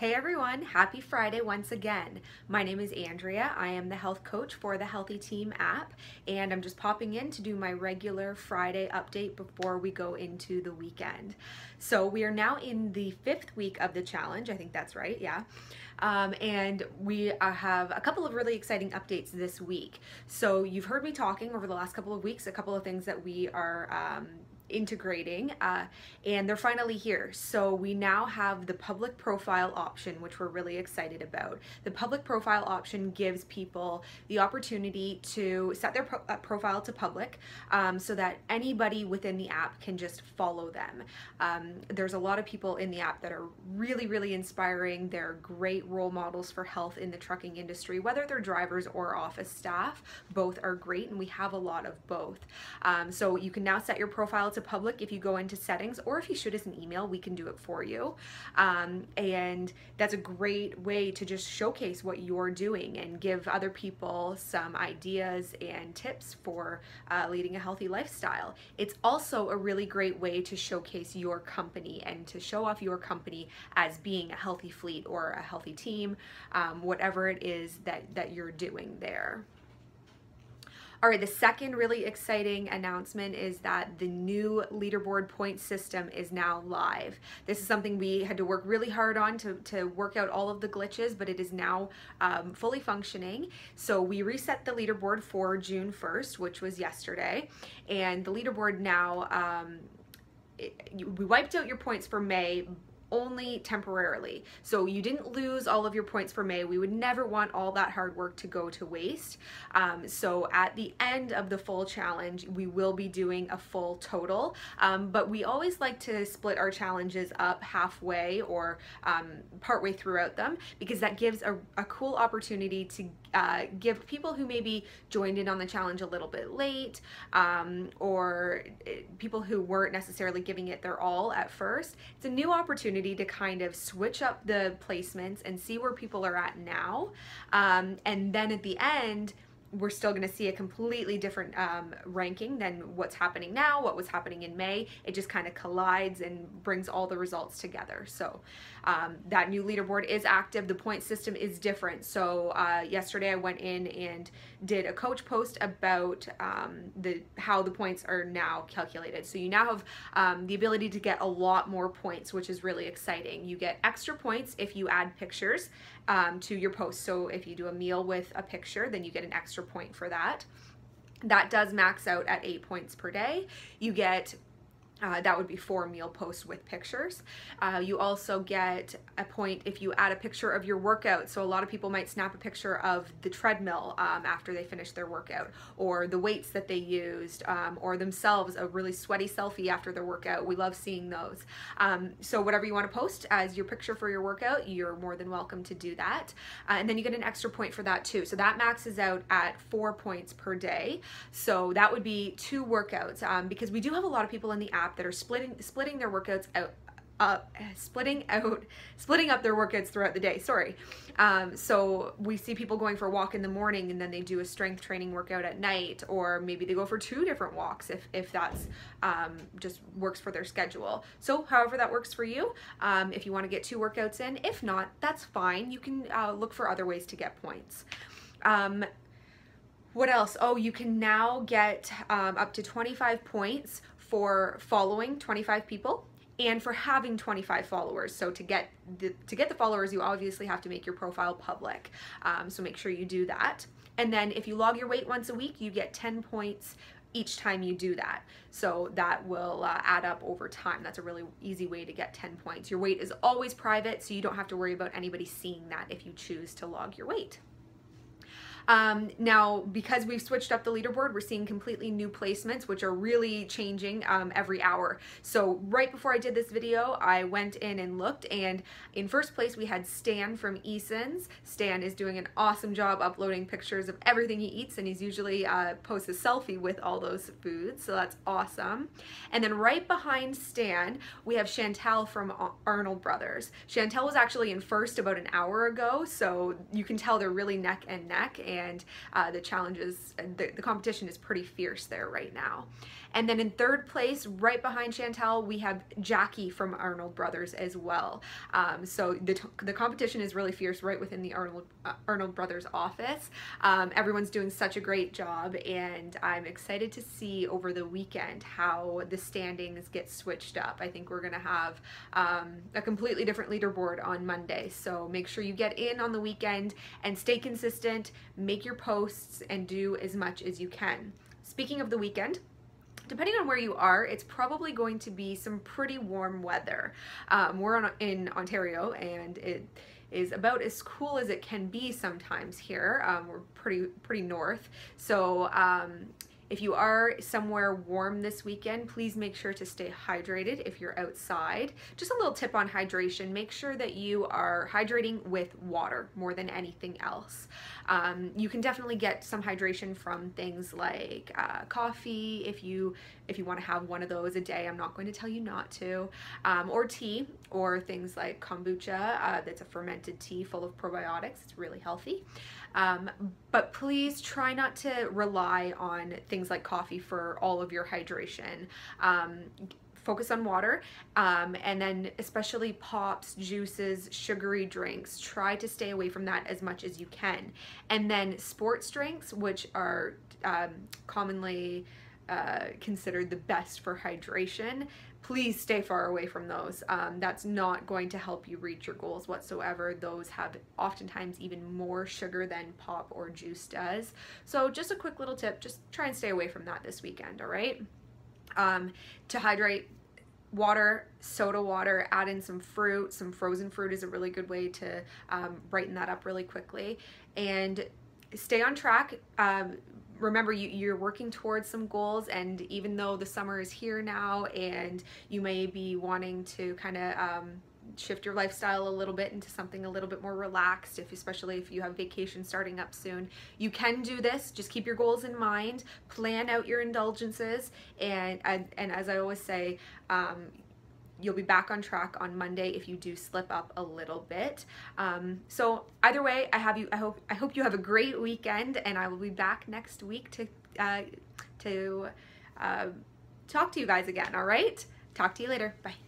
Hey everyone, happy Friday once again. My name is Andrea. I am the health coach for the Healthy Team app, and I'm just popping in to do my regular Friday update before we go into the weekend. So we are now in the 5th week of the challenge. I think that's right, yeah. And we have a couple of really exciting updates this week. So you've heard me talking over the last couple of weeks, a couple of things that we are integrating, and they're finally here. So we now have the public profile option, which we're really excited about. The public profile option gives people the opportunity to set their profile to public, so that anybody within the app can just follow them. There's a lot of people in the app that are really inspiring. They're great role models for health in the trucking industry, whether they're drivers or office staff. Both are great, and we have a lot of both. So you can now set your profile to public if you go into settings, or if you shoot us an email, we can do it for you. And that's a great way to just showcase what you're doing and give other people some ideas and tips for leading a healthy lifestyle. It's also a really great way to showcase your company and to show off your company as being a healthy fleet or a healthy team, whatever it is that you're doing there. All right, the second really exciting announcement is that the new leaderboard point system is now live. This is something we had to work really hard on to work out all of the glitches, but it is now fully functioning. So we reset the leaderboard for June 1st, which was yesterday, and the leaderboard now, we wiped out your points for May, only temporarily. So you didn't lose all of your points for May. We would never want all that hard work to go to waste. So at the end of the full challenge, we will be doing a full total, but we always like to split our challenges up halfway or partway throughout them, because that gives a cool opportunity to give people who maybe joined in on the challenge a little bit late, or people who weren't necessarily giving it their all at first. It's a new opportunity to kind of switch up the placements and see where people are at now, and then at the end we're still going to see a completely different ranking than what's happening now, what was happening in May. It just kind of collides and brings all the results together. So that new leaderboard is active. The point system is different. So yesterday I went in and did a coach post about how the points are now calculated. So you now have the ability to get a lot more points, which is really exciting. You get extra points if you add pictures to your post. So if you do a meal with a picture, then you get an extra point for that. That does max out at 8 points per day. You get that would be 4 meal posts with pictures. You also get a point if you add a picture of your workout. So a lot of people might snap a picture of the treadmill after they finish their workout, or the weights that they used, or themselves, a really sweaty selfie after their workout. We love seeing those. So whatever you want to post as your picture for your workout, you're more than welcome to do that. And then you get an extra point for that too. So that maxes out at 4 points per day. So that would be 2 workouts, because we do have a lot of people in the app that are splitting their workouts out, splitting up their workouts throughout the day. Sorry. So we see people going for a walk in the morning, and then they do a strength training workout at night, or maybe they go for 2 different walks if that's just works for their schedule. So however that works for you, if you want to get 2 workouts in. If not, that's fine. You can look for other ways to get points. What else? Oh, you can now get up to 25 points for following 25 people and for having 25 followers. So to get the followers, you obviously have to make your profile public. So make sure you do that. And then if you log your weight once a week, you get 10 points each time you do that. So that will add up over time. That's a really easy way to get 10 points. Your weight is always private, so you don't have to worry about anybody seeing that if you choose to log your weight. Now, because we've switched up the leaderboard, we're seeing completely new placements, which are really changing every hour. So right before I did this video, I went in and looked, and in first place we had Stan from Eason's. Stan is doing an awesome job uploading pictures of everything he eats, and he's usually posts a selfie with all those foods, so that's awesome. And then right behind Stan, we have Chantel from Arnold Brothers. Chantel was actually in first about an hour ago, so you can tell they're really neck and neck, and the challenges, the competition is pretty fierce there right now. And then in third place, right behind Chantel, we have Jackie from Arnold Brothers as well. So the competition is really fierce right within the Arnold Brothers office. Everyone's doing such a great job, and I'm excited to see over the weekend how the standings get switched up. I think we're gonna have a completely different leaderboard on Monday. So make sure you get in on the weekend and stay consistent, make your posts, and do as much as you can. Speaking of the weekend, depending on where you are, it's probably going to be some pretty warm weather. We're in Ontario, and it is about as cool as it can be sometimes here. We're pretty north, so if you are somewhere warm this weekend, please make sure to stay hydrated if you're outside. Just a little tip on hydration: make sure that you are hydrating with water more than anything else. You can definitely get some hydration from things like coffee if you want to have one of those a day. I'm not going to tell you not to. Or tea, or things like kombucha. That's a fermented tea full of probiotics. It's really healthy. But please try not to rely on things like coffee for all of your hydration. Focus on water, and then especially pops, juices, sugary drinks. Try to stay away from that as much as you can. And then sports drinks, which are commonly considered the best for hydration, please stay far away from those. That's not going to help you reach your goals whatsoever. Those have oftentimes even more sugar than pop or juice does. So just a quick little tip, just try and stay away from that this weekend, all right? To hydrate, water, soda water, add in some fruit. Some frozen fruit is a really good way to brighten that up really quickly. And stay on track. Remember, you're working towards some goals, and even though the summer is here now and you may be wanting to kind of shift your lifestyle a little bit into something a little bit more relaxed, especially if you have vacation starting up soon, you can do this. Just keep your goals in mind, plan out your indulgences, and as I always say, you'll be back on track on Monday if you do slip up a little bit. So either way, I hope you have a great weekend, and I will be back next week to talk to you guys again. All right, talk to you later. Bye.